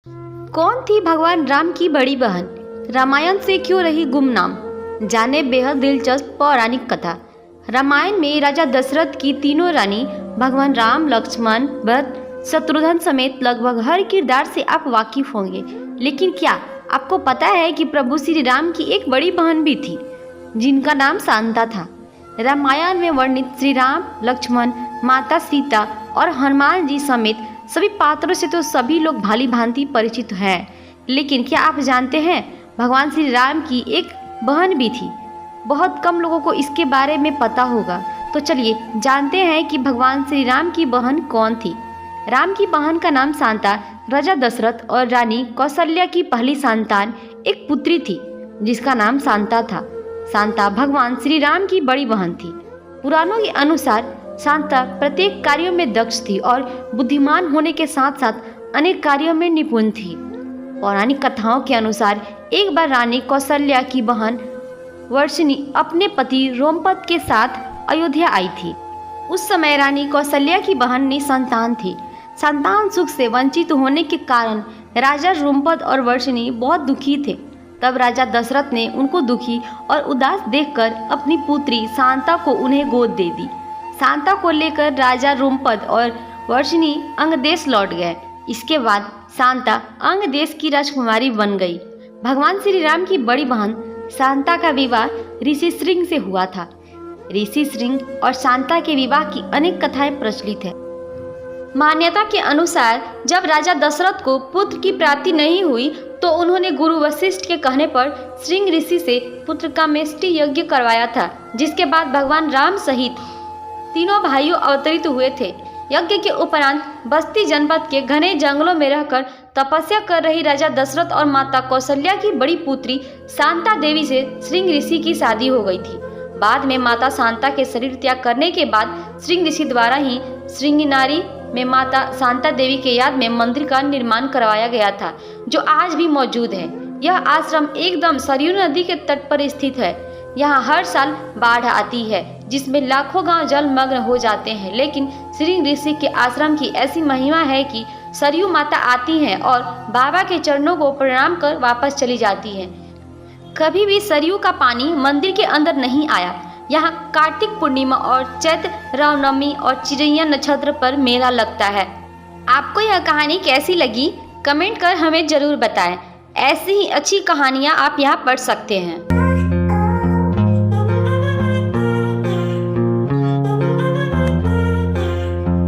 कौन थी भगवान राम की बड़ी बहन? रामायण से क्यों रही गुमनाम? जाने बेहद दिलचस्प पौराणिक कथा। रामायण में राजा दशरथ की तीनों रानी भगवान राम, लक्ष्मण, भरत, शत्रुघ्न समेत लगभग हर किरदार से आप वाकिफ होंगे। लेकिन क्या आपको पता है कि प्रभु श्री राम की एक बड़ी बहन भी थी जिनका नाम शांता था? रामायण में वर्णित श्री राम, लक्ष्मण, माता सीता और हनुमान जी समेत सभी पात्रों से तो सभी लोग भाली भांति परिचित हैं। लेकिन क्या आप जानते हैं भगवान श्री राम की एक बहन भी थी? बहुत कम लोगों को इसके बारे में पता होगा। तो चलिए जानते हैं कि भगवान श्री राम की बहन कौन थी। राम की बहन का नाम शांता राजा दशरथ और रानी कौशल्या की पहली संतान एक पुत्री थी जिसका नाम शांता था। शांता भगवान श्री राम की बड़ी बहन थी। पुराणों के अनुसार शांता प्रत्येक कार्यों में दक्ष थी और बुद्धिमान होने के साथ साथ अनेक कार्यों में निपुण थी। पौराणिक कथाओं के अनुसार एक बार रानी कौशल्या की बहन वर्षिणी अपने पति रोमपद के साथ अयोध्या आई थी। उस समय रानी कौशल्या की बहन निसंतान थी। संतान सुख से वंचित होने के कारण राजा रोमपद और वर्षिणी बहुत दुखी थे। तब राजा दशरथ ने उनको दुखी और उदास देखकर अपनी पुत्री शांता को उन्हें गोद दे दी। शांता को लेकर राजा रोमपद और वर्षिणी अंग देश लौट गए। इसके बाद शांता अंग देश की राजकुमारी बन गई। भगवान श्री राम की बड़ी बहन शांता का विवाह ऋषि श्रृंग से हुआ था। ऋषि श्रृंग और शांता के विवाह की अनेक कथाएं प्रचलित है। मान्यता के अनुसार जब राजा दशरथ को पुत्र की प्राप्ति नहीं हुई तो उन्होंने गुरु वशिष्ठ के कहने पर श्रृंग ऋषि से पुत्र का मेष्टि यज्ञ करवाया था, जिसके बाद भगवान राम सहित तीनों भाइयों अवतरित हुए थे। यज्ञ के उपरांत बस्ती जनपद के घने जंगलों में रहकर तपस्या कर रही राजा दशरथ और माता कौशल्या की बड़ी पुत्री शांता देवी से श्रृंग ऋषि की शादी हो गई थी। बाद में माता शांता के शरीर त्याग करने के बाद श्रृंग ऋषि द्वारा ही श्रृंगनारी में माता शांता देवी के याद में मंदिर का निर्माण करवाया गया था, जो आज भी मौजूद है। यह आश्रम एकदम सरयू नदी के तट पर स्थित है। यहाँ हर साल बाढ़ आती है जिसमें लाखों गांव जलमग्न हो जाते हैं, लेकिन श्रृंग ऋषि के आश्रम की ऐसी महिमा है कि सरयू माता आती हैं और बाबा के चरणों को प्रणाम कर वापस चली जाती हैं। कभी भी सरयू का पानी मंदिर के अंदर नहीं आया। यहाँ कार्तिक पूर्णिमा और चैत्र रामनवमी और चिरैया नक्षत्र पर मेला लगता है। आपको यह कहानी कैसी लगी कमेंट कर हमें जरूर बताएं। ऐसी ही अच्छी कहानियाँ आप यहाँ पढ़ सकते हैं।